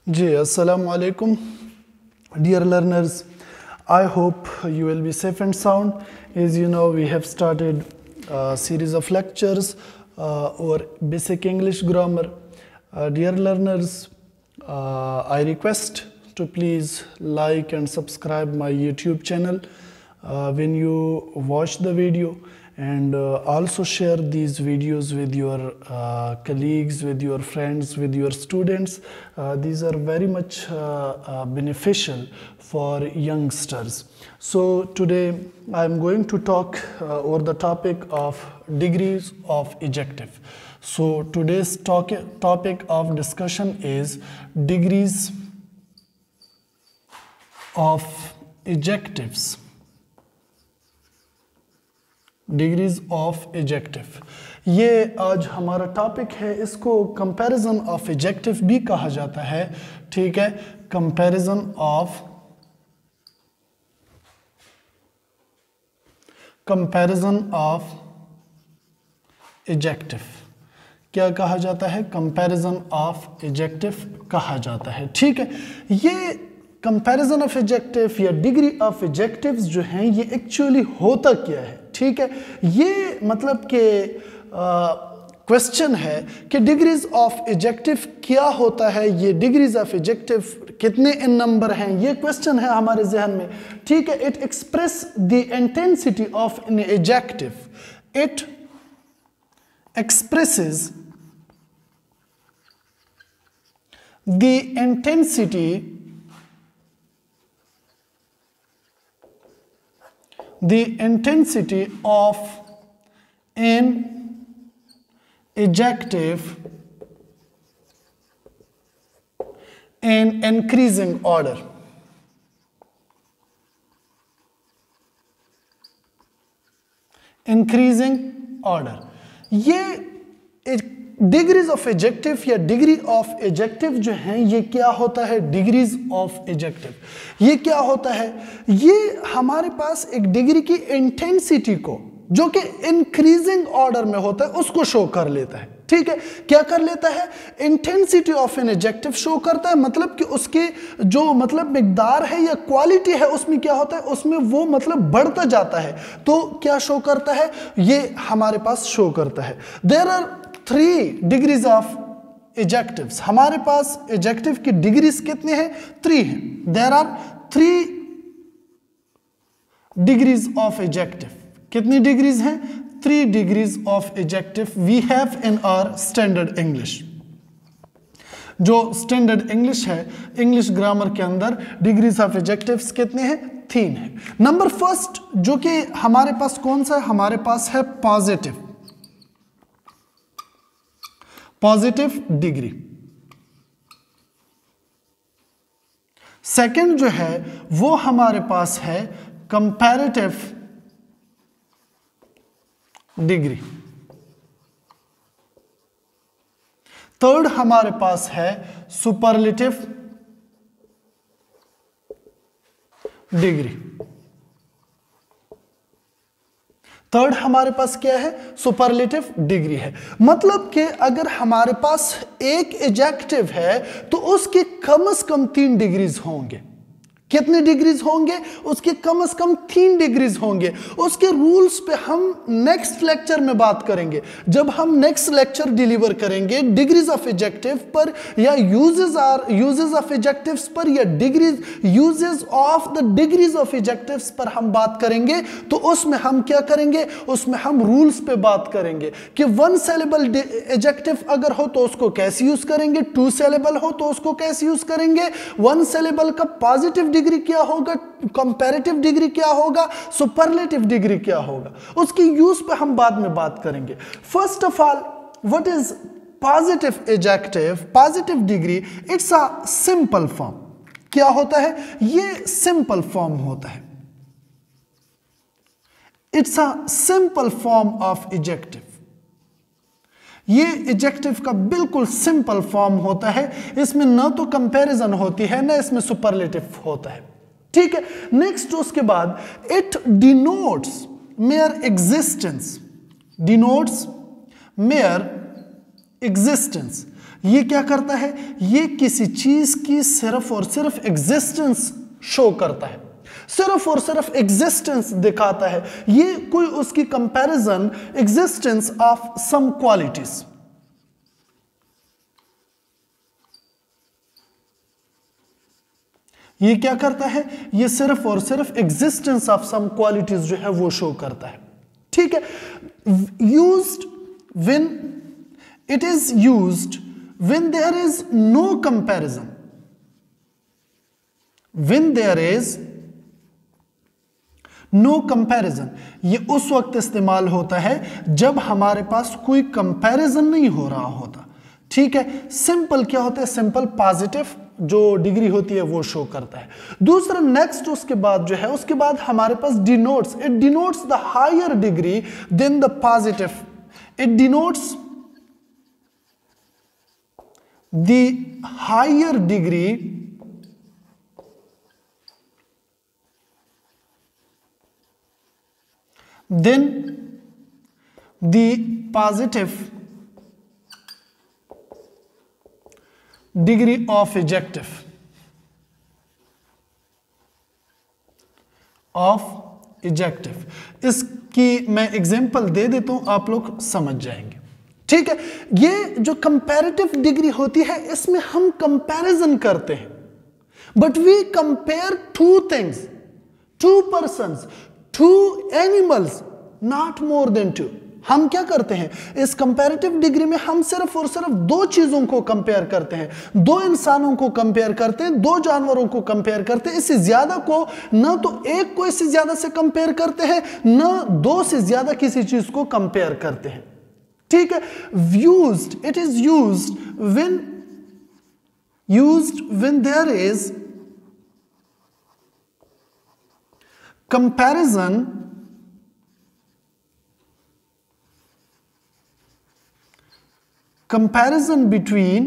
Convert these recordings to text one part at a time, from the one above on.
जी अस्सलाम वालेकुम dear learners. I hope you will be safe and sound. As you know, we have started a series of lectures over basic English grammar. Dear learners, I request to please like and subscribe my YouTube channel when you watch the video, and also share these videos with your colleagues, with your friends, with your students. These are very much beneficial for youngsters. So today I am going to talk over the topic of degrees of adjective. So today's topic of discussion is degrees of adjectives. Degrees of adjective, ये आज हमारा topic है। इसको comparison of adjective भी कहा जाता है, ठीक है। कंपैरिजन ऑफ एडजेक्टिव क्या कहा जाता है? कंपैरिजन ऑफ एडजेक्टिव कहा जाता है, ठीक है। ये कंपैरिजन ऑफ एडजेक्टिव या डिग्री ऑफ एडजेक्टिव्स जो हैं, ये एक्चुअली होता क्या है, ठीक है। ये मतलब कि क्वेश्चन है कि डिग्रीज ऑफ एडजेक्टिव क्या होता है, ये डिग्रीज ऑफ एडजेक्टिव कितने इन नंबर हैं, ये क्वेश्चन है हमारे जहन में, ठीक है। It express the intensity of an adjective, it expresses the intensity of an adjective in increasing order. Increasing order. ये डिग्रीज ऑफ एडजेक्टिव या डिग्री ऑफ एडजेक्टिव जो हैं, ये क्या होता है? डिग्रीज ऑफ एडजेक्टिव ये क्या होता है? ये हमारे पास एक डिग्री की इंटेंसिटी को, जो कि इंक्रीजिंग ऑर्डर में होता है, उसको शो कर लेता है, ठीक है। क्या कर लेता है? Intensity of an adjective show करता है, मतलब कि उसकी जो मतलब मिकदार है या क्वालिटी है, उसमें क्या होता है, उसमें वो मतलब बढ़ता जाता है। तो क्या शो करता है? ये हमारे पास शो करता है। There are 3 degrees of adjectives. हमारे पास एडजेक्टिव की डिग्रीज कितने हैं? 3 हैं। There are 3 degrees of adjective. कितनी डिग्रीज हैं? 3 degrees of adjective we have in our standard English. जो स्टैंडर्ड इंग्लिश है, इंग्लिश ग्रामर के अंदर डिग्रीज ऑफ एडजेक्टिव्स कितने हैं? 3 हैं। नंबर फर्स्ट जो कि हमारे पास कौन सा है? हमारे पास है पॉजिटिव डिग्री। सेकंड जो है वो हमारे पास है कंपैरेटिव डिग्री। थर्ड हमारे पास है सुपरलेटिव डिग्री। थर्ड हमारे पास क्या है? सुपरलेटिव डिग्री है। मतलब कि अगर हमारे पास एक एडजेक्टिव है तो उसके कम से कम 3 डिग्रीज होंगे। कितने डिग्रीज होंगे? उसके कम से कम 3 डिग्रीज होंगे। उसके रूल्स पे हम नेक्स्ट लेक्चर में बात करेंगे। जब हम नेक्स्ट लेक्चर डिलीवर करेंगे डिग्रीज ऑफ एडजेक्टिव पर, या यूजेस ऑफ एडजेक्टिव्स पर, या degrees uses of the degrees of adjectives पर हम बात करेंगे, तो उसमें हम क्या करेंगे? उसमें हम रूल्स पे बात करेंगे कि 1 सिलेबल एडजेक्टिव अगर हो तो उसको कैसे यूज करेंगे, 2 सिलेबल हो तो उसको कैसे यूज करेंगे, 1 सिलेबल का पॉजिटिव डिग्री क्या होगा, कंपैरेटिव डिग्री क्या होगा, सुपरलेटिव डिग्री क्या होगा, उसकी यूज पे हम बाद में बात करेंगे। First of all, what is positive adjective? Positive degree it's a simple form. क्या होता है? ये सिंपल फॉर्म होता है। It's a simple form of adjective. ये एडजेक्टिव का बिल्कुल सिंपल फॉर्म होता है। इसमें ना तो कंपैरिजन होती है, ना इसमें सुपरलेटिव होता है, ठीक है। नेक्स्ट उसके बाद, it denotes mayor existence. Denotes mayor existence. ये क्या करता है, ये किसी चीज की सिर्फ और सिर्फ एग्जिस्टेंस शो करता है, सिर्फ और सिर्फ एग्जिस्टेंस दिखाता है। ये कोई उसकी comparison existence of some qualities. ये क्या करता है, ये सिर्फ और सिर्फ एग्जिस्टेंस ऑफ सम क्वालिटीज जो है वो शो करता है। ठीक है, used when it is used when there is no comparison, when there is no comparison, ये उस वक्त इस्तेमाल होता है जब हमारे पास कोई कंपैरिजन नहीं हो रहा होता। ठीक है, सिंपल क्या होता है, सिंपल पॉजिटिव जो डिग्री होती है वो शो करता है। दूसरा नेक्स्ट उसके बाद जो है, उसके बाद हमारे पास denotes, it denotes the higher degree than the positive, it denotes the higher degree than the positive degree of adjective, of adjective. इसकी मैं एग्जांपल दे देता हूं, आप लोग समझ जाएंगे। ठीक है, ये जो कंपैरेटिव डिग्री होती है इसमें हम कंपैरिजन करते हैं, but we compare two things, two persons, two animals, not more than two. हम क्या करते हैं इस कंपैरेटिव डिग्री में, हम सिर्फ और सिर्फ दो चीजों को कंपेयर करते हैं, दो इंसानों को कंपेयर करते हैं, दो जानवरों को कंपेयर करते हैं। इससे ज्यादा को ना तो एक को इससे ज्यादा से कंपेयर करते हैं, ना दो से ज्यादा किसी चीज को कंपेयर करते हैं। ठीक है, used, it is used when there is comparison between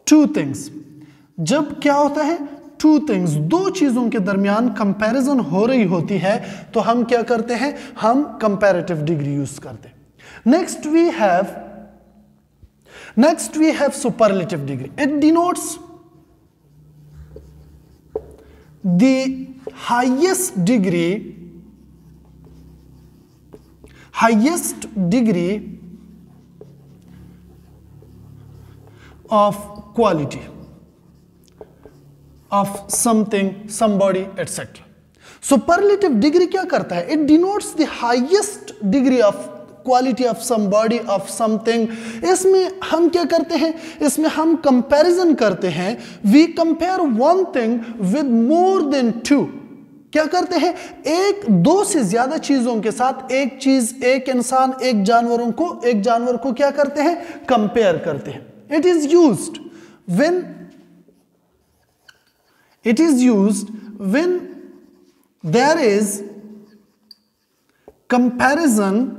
two things। जब क्या होता है, टू थिंग्स, दो चीजों के दरमियान कंपैरिजन हो रही होती है तो हम क्या करते हैं, हम कंपैरेटिव डिग्री यूज करते हैं। Next we have superlative degree, it denotes the highest degree of quality of something, somebody, etc. Superlative degree क्या करता है, it denotes the highest degree of quality of somebody, of something। इसमें हम क्या करते हैं, इसमें हम कंपैरिजन करते हैं, we compare one thing with more than two। क्या करते हैं, एक दो से ज्यादा चीजों के साथ एक चीज, एक इंसान, एक जानवर को क्या करते हैं, कंपेयर करते हैं। It is used when there is comparison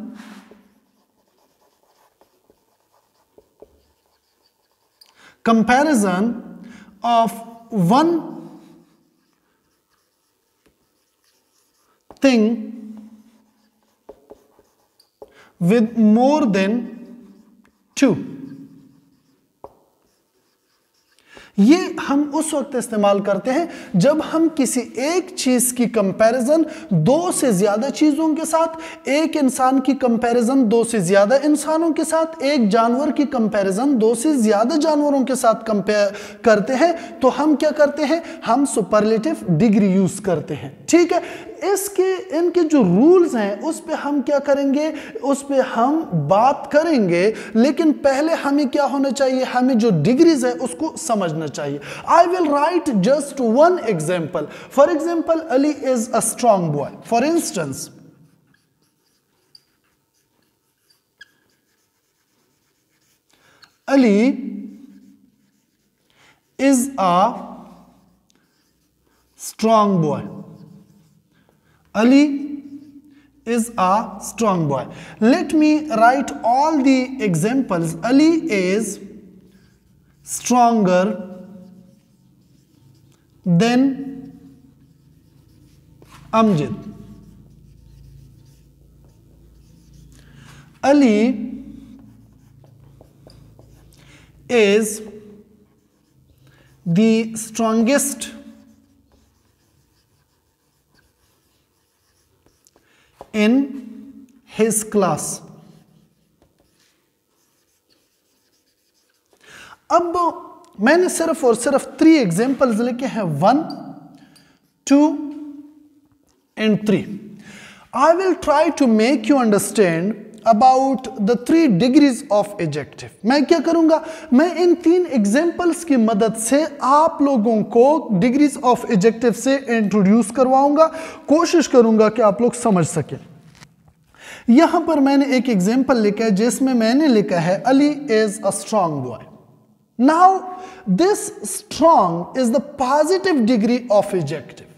of one thing with more than two। ये हम उस वक्त इस्तेमाल करते हैं जब हम किसी एक चीज की कंपैरिजन दो से ज्यादा चीजों के साथ, एक इंसान की कंपैरिजन दो से ज्यादा इंसानों के साथ, एक जानवर की कंपैरिजन दो से ज्यादा जानवरों के साथ कंपेयर करते हैं, तो हम क्या करते हैं, हम सुपरलेटिव डिग्री यूज करते हैं। ठीक है, इनके जो रूल्स हैं उस पे हम क्या करेंगे, उस पे हम बात करेंगे, लेकिन पहले हमें क्या होना चाहिए, हमें जो डिग्रीज है उसको समझना चाहिए। I will write just one example. For example, Ali is a strong boy. For instance, Ali is a strong boy. Ali is a strong boy. Let me write all the examples. Ali is stronger than Amjad. Ali is the strongest in his class. अब मैंने सिर्फ और सिर्फ 3 examples लिखे हैं, 1, 2 and 3. I will try to make you understand about the 3 degrees of adjective. मैं क्या करूंगा, मैं इन 3 एग्जांपल्स की मदद से आप लोगों को डिग्रीज ऑफ एडजेक्टिव से इंट्रोड्यूस करवाऊंगा, कोशिश करूंगा कि आप लोग समझ सकें। यहां पर मैंने एक एग्जांपल लिखा है जिसमें मैंने लिखा है Ali is a strong boy. Now this strong is the positive degree of adjective.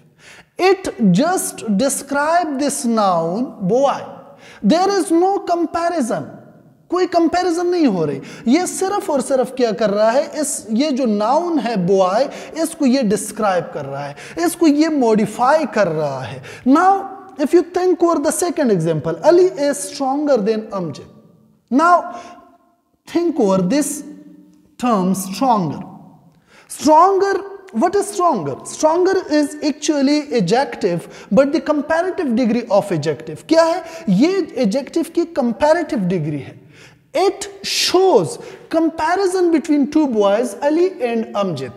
It just describe this noun boy. There is no comparison. कोई कंपैरिजन नहीं हो रही, ये सिर्फ और सिर्फ क्या कर रहा है, ये जो नाउन है बॉय, इसको ये डिस्क्राइब कर रहा है, इसको ये मॉडिफाई कर रहा है। Now if you think over the second example, Ali is stronger than Amjad. Now think over this term stronger. Stronger, what is stronger? Stronger is actually adjective, but the comparative degree of adjective क्या है, ये adjective की comparative degree है। It shows comparison between 2 boys, Ali and Amjad।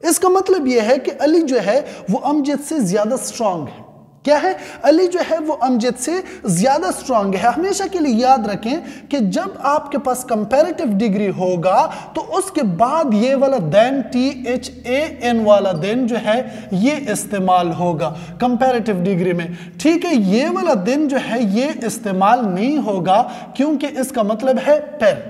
इसका मतलब ये है कि अली जो है वो अमजद से ज्यादा स्ट्रॉन्ग है। क्या है, अली जो है वो अमजद से ज्यादा स्ट्रॉन्ग है। हमेशा के लिए याद रखें कि जब आपके पास कंपैरेटिव डिग्री होगा तो उसके बाद ये वाला देन, THAN वाला देन जो है ये इस्तेमाल होगा कंपैरेटिव डिग्री में। ठीक है, ये वाला देन जो है ये इस्तेमाल नहीं होगा क्योंकि इसका मतलब है पेर।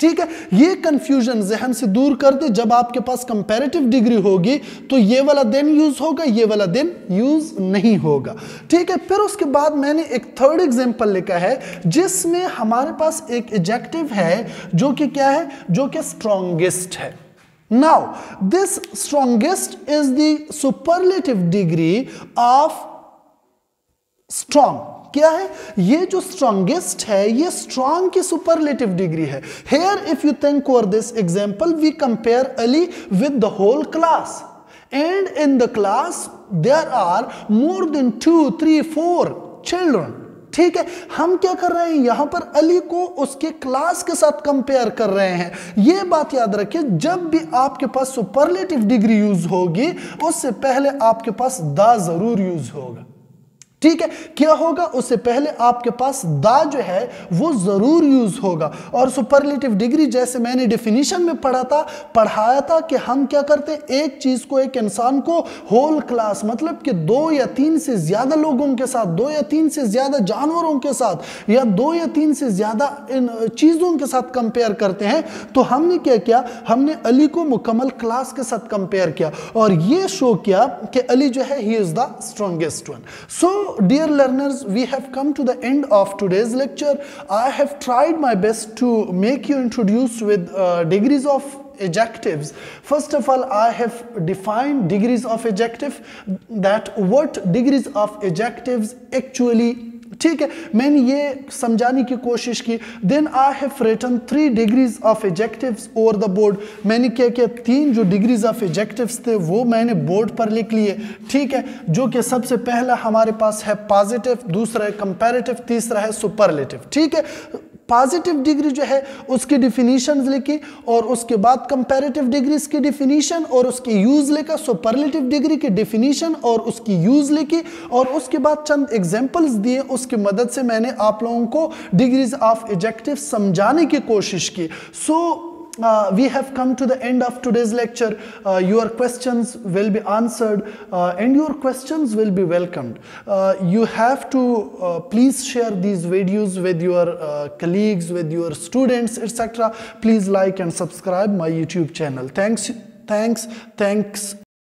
ठीक है, ये कंफ्यूजन जहन से दूर कर दे। जब आपके पास कंपैरेटिव डिग्री होगी तो ये वाला देन यूज होगा, ये वाला देन यूज नहीं होगा। ठीक है, फिर उसके बाद मैंने एक थर्ड एग्जांपल लिखा है जिसमें हमारे पास एक एडजेक्टिव है जो कि क्या है, जो कि स्ट्रॉन्गेस्ट है। Now this strongest is the superlative degree of strong. क्या है, ये जो स्ट्रॉन्गेस्ट है ये स्ट्रॉन्ग की सुपरलेटिव डिग्री है। Here if you think over this example, we compare Ali with the whole class, and in the class there are more than 2, 3, 4 children. ठीक है, हम क्या कर रहे हैं, यहां पर अली को उसके क्लास के साथ कंपेयर कर रहे हैं। ये बात याद रखिए, जब भी आपके पास सुपरलेटिव डिग्री यूज होगी उससे पहले आपके पास दा जरूर यूज होगा। ठीक है, क्या होगा, उससे पहले आपके पास दा जो है वो जरूर यूज होगा। और सुपरलेटिव डिग्री जैसे मैंने डेफिनेशन में पढ़ाया था कि हम क्या करते हैं, एक चीज को, एक इंसान को होल क्लास मतलब कि 2 या 3 से ज्यादा लोगों के साथ, 2 या 3 से ज्यादा जानवरों के साथ, या 2 या 3 से ज्यादा इन चीजों के साथ कंपेयर करते हैं। तो हमने क्या किया, हमने अली को मुकम्मल क्लास के साथ कंपेयर किया और ये शो किया कि अली जो है he is the strongest one. So dear learners, we have come to the end of today's lecture. I have tried my best to make you introduced with degrees of adjectives. First of all, I have defined degrees of adjective, that what degrees of adjectives actually, ठीक है, मैंने ये समझाने की कोशिश की। Then I have written 3 degrees of adjectives over the board. मैंने क्या किया, 3 जो डिग्रीज ऑफ एडजेक्टिव्स थे वो मैंने बोर्ड पर लिख लिए। ठीक है, जो कि सबसे पहला हमारे पास है पॉजिटिव, दूसरा है कंपैरेटिव, तीसरा है सुपरलेटिव। ठीक है, पॉजिटिव डिग्री जो है उसकी डिफिनीशंस लिखी और उसके बाद कंपैरेटिव डिग्रीज की डिफिनीशन और उसकी यूज लिखा, सुपरलेटिव डिग्री की डिफिनीशन और उसकी यूज लिखी और उसके बाद चंद एग्जांपल्स दिए। उसकी मदद से मैंने आप लोगों को डिग्रीज ऑफ एडजेक्टिव समझाने की कोशिश की। सो we have come to the end of today's lecture. Your questions will be answered and your questions will be welcomed. You have to please share these videos with your colleagues, with your students, etc. Please like and subscribe my YouTube channel. Thanks